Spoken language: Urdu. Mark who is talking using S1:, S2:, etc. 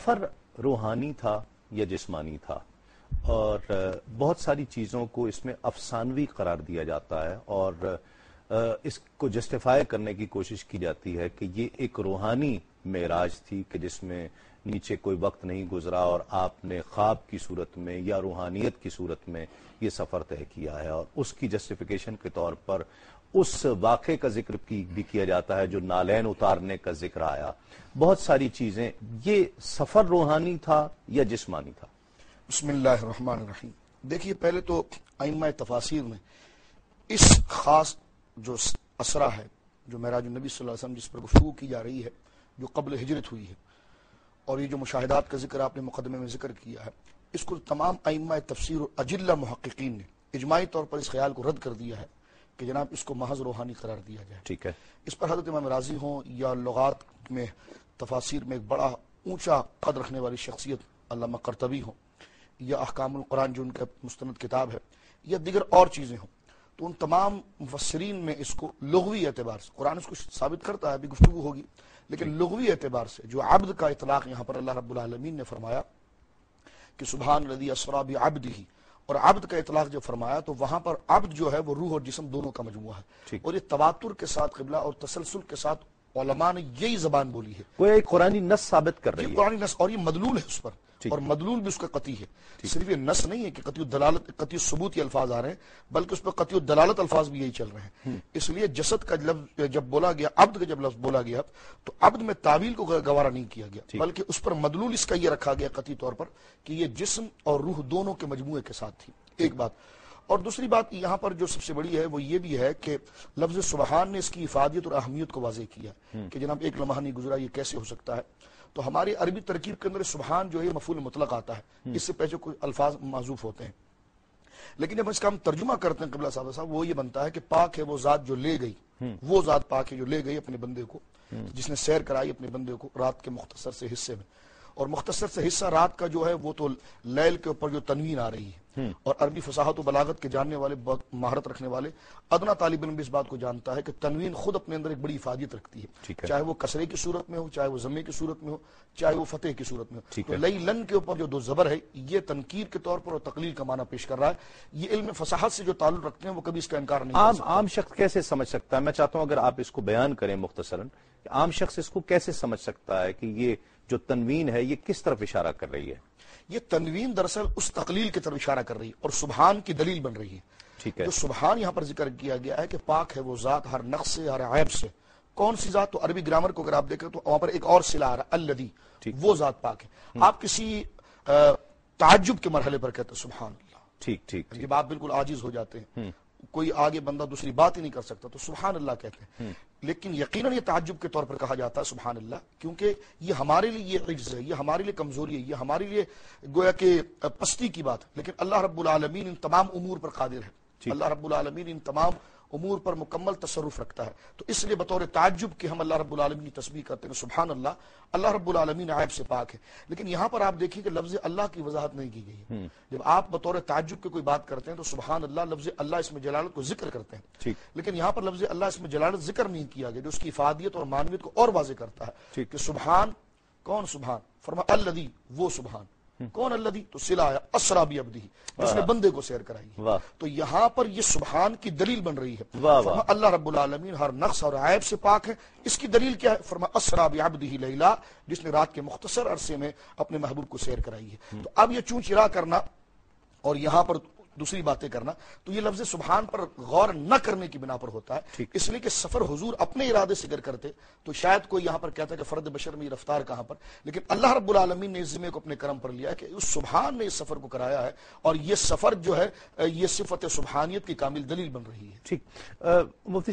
S1: سفر روحانی تھا یا جسمانی تھا؟ اور بہت ساری چیزوں کو اس میں افسانوی قرار دیا جاتا ہے اور اس کو جسٹیفائی کرنے کی کوشش کی جاتی ہے کہ یہ ایک روحانی معراج تھی کہ جس میں نیچے کوئی وقت نہیں گزرا اور آپ نے خواب کی صورت میں یا روحانیت کی صورت میں یہ سفر طے کیا ہے، اور اس کی جسٹیفیکیشن کے طور پر اس واقعے کا ذکر بھی کیا جاتا ہے جو نالین اتارنے کا ذکر آیا، بہت ساری چیزیں۔ یہ سفر روحانی تھا یا جسمانی تھا؟
S2: بسم اللہ الرحمن الرحیم۔ دیکھیے، پہلے تو ائمہ تفاسیر میں اس خاص جو اسرا ہے، جو معراج النبی صلی اللہ علیہ وسلم جس پر گفتگو کی جا رہی ہے، جو قبل ہجرت ہوئی ہے، اور یہ جو مشاہدات کا ذکر آپ نے مقدمے میں ذکر کیا ہے، اس کو تمام ائمہ تفسیر اور اجلہ محققین نے اجماعی طور پر اس خیال کو رد کر دیا ہے کہ جناب اس کو محض روحانی قرار دیا جائے۔
S1: ٹھیک ہے،
S2: اس پر حضرت امام راضی ہوں یا لغات میں تفاسیر میں ایک بڑا اونچا قد رکھنے والی شخصیت علامہ قرطبی ہوں، یا احکام القرآن جو ان کا مستند کتاب ہے، یا دیگر اور چیزیں ہوں، تو ان تمام مفسرین میں اس کو لغوی اعتبار سے، قرآن اس کو ثابت کرتا ہے، ابھی گفتگو ہوگی، لیکن لغوی اعتبار سے جو عبد کا اطلاق یہاں پر اللہ رب العالمین نے فرمایا کہ سبحان الذی اسری بعبدہ، اور عبد کا اطلاق جو فرمایا تو وہاں پر عبد جو ہے وہ روح اور جسم دونوں کا مجموعہ ہے، اور یہ تواتر کے ساتھ قبلہ اور تسلسل کے ساتھ علماء نے یہی زبان بولی ہے،
S1: وہ ایک قرآنی نص ثابت کر رہی ہے،
S2: یہ قرآنی نص، اور یہ مدلول ہے اس پر، اور مدلول بھی اس کا قطعی ہے۔ صرف یہ نص نہیں ہے کہ قطعی الدلالت، قطعی ثبوتی الفاظ آ رہے ہیں، بلکہ اس پر قطعی الدلالت الفاظ بھی یہی چل رہے ہیں۔ اس لیے جسد کا لفظ جب بولا گیا، عبد کا جب لفظ بولا گیا، تو عبد میں تعویل کو گوارا نہیں کیا گیا، بلکہ اس پر مدلول اس کا یہ رکھا گیا قطعی طور پر کہ یہ جسم اور روح دونوں کے مجموعے کے ساتھ تھی، ایک بات۔ اور دوسری بات یہاں پر جو سب سے بڑی ہے وہ یہ بھی ہے کہ لفظ سبحان نے اس کی افادیت اور اہمیت کو واضح کیا کہ جناب ایک لمحہ نہیں گزرا، یہ کیسے ہو سکتا ہے؟ تو ہماری عربی ترکیب کے اندر سبحان جو ہے مفعول مطلق آتا ہے، اس سے پہلے کچھ الفاظ محذوف ہوتے ہیں، لیکن جب اس کا ہم ترجمہ کرتے ہیں قبلہ صاحب وہ یہ بنتا ہے کہ پاک ہے وہ ذات جو لے گئی، وہ ذات پاک ہے جو لے گئی اپنے بندے کو، جس نے سیر کرائی اپنے بندے کو رات کے مختصر سے حصے میں، اور مختصر سے حصہ رات کا جو ہے وہ تو لیل کے اوپر جو تنوین آ رہی ہے، اور عربی فصاحت و بلاغت کے جاننے والے، بہت مہارت رکھنے والے ادنا طالب علم بھی اس بات کو جانتا ہے کہ تنوین خود اپنے اندر ایک بڑی افادیت رکھتی ہے، چاہے وہ کسرے کی صورت میں ہو، چاہے وہ ضمے کی صورت میں ہو، چاہے وہ فتح کی صورت میں ہو۔ تو لئی لن کے اوپر جو دو زبر ہے، یہ تنکیر کے طور پر اور تقلیل کا معنی پیش کر رہا ہے۔ یہ علم فصاحت سے جو تعلق رکھتے ہیں وہ کبھی اس کا انکار نہیں کر سکتے۔
S1: عام شخص کیسے سمجھ سکتا ہے؟ میں چاہتا ہوں اگر آپ اس کو بیان کریں مختصراً، کہ عام شخص اس کو کیسے سمجھ سکتا ہے کہ یہ جو تنوین ہے یہ کس طرف اشارہ کر رہی ہے؟
S2: یہ تنوین دراصل اس تقلیل کی طرف اشارہ کر رہی ہے اور سبحان کی دلیل بن رہی ہے۔
S1: ٹھیک ہے،
S2: جو سبحان یہاں پر ذکر کیا گیا ہے کہ پاک ہے وہ ذات ہر نقص سے، ہر عیب سے۔ کون سی ذات؟ تو عربی گرامر کو اگر آپ دیکھیں تو وہاں پر ایک اور صلہ آ رہا ہے، الذی، وہ ذات پاک ہے۔ آپ کسی تعجب کے مرحلے پر کہتے ہیں سبحان اللہ،
S1: ٹھیک،
S2: جب آپ بالکل عاجز ہو جاتے ہیں، کوئی آگے بندہ دوسری بات ہی نہیں کر سکتا تو سبحان اللہ کہتے ہیں، لیکن یقیناً یہ تعجب کے طور پر کہا جاتا ہے سبحان اللہ، کیونکہ یہ ہمارے لیے یہ عجز ہے، یہ ہمارے لیے کمزوری ہے، یہ ہمارے لیے گویا کہ پستی کی بات ہے، لیکن اللہ رب العالمین ان تمام امور پر قادر ہے، اللہ رب العالمین ان تمام امور پر مکمل تصرف رکھتا ہے۔ تو اس لیے بطور تعجب کہ ہم اللہ رب العالمین کی تسبیح کرتے ہیں سبحان اللہ، اللہ رب العالمین عیب سے پاک ہے۔ لیکن یہاں پر آپ دیکھیں کہ لفظ اللہ کی وضاحت نہیں کی گئی ہے۔ جب آپ بطور تعجب کے کوئی بات کرتے ہیں تو سبحان اللہ، لفظ اللہ اس میں جلالت کو ذکر کرتے ہیں، لیکن یہاں پر لفظ اللہ اس میں جلالت ذکر نہیں کیا گیا، جو اس کی افادیت اور معنویت کو اور واضح کرتا ہے کہ سبحان، کون سبحان؟ فرمایا الذی، وہ سبحان، کون الذی؟ تو صلہ ہے اسری بعبدہ، جس نے بندے کو سیر کرائی ہے۔ تو یہاں پر یہ سبحان کی دلیل بن رہی ہے، فرمایا اللہ رب العالمین ہر نقص اور عیب سے پاک ہے۔ اس کی دلیل کیا ہے؟ فرمایا اسری بعبدہ لیلا، جس نے رات کے مختصر عرصے میں اپنے محبوب کو سیر کرائی ہے۔ تو اب یہ چون چرا کرنا اور یہاں پر دوسری باتیں کرنا، تو یہ لفظ سبحان پر غور نہ کرنے کی بنا پر ہوتا ہے، اس لیے کہ سفر حضور اپنے ارادے سے گر کرتے تو شاید کوئی یہاں پر کہتا ہے کہ فرد بشر میں یہ رفتار کہاں پر، لیکن اللہ رب العالمین نے اس ذمے کو اپنے کرم پر لیا ہے کہ اس سبحان نے اس سفر کو کرایا ہے، اور یہ سفر جو ہے یہ صفت سبحانیت کی کامل دلیل بن رہی ہے۔
S1: ٹھیک، مفتی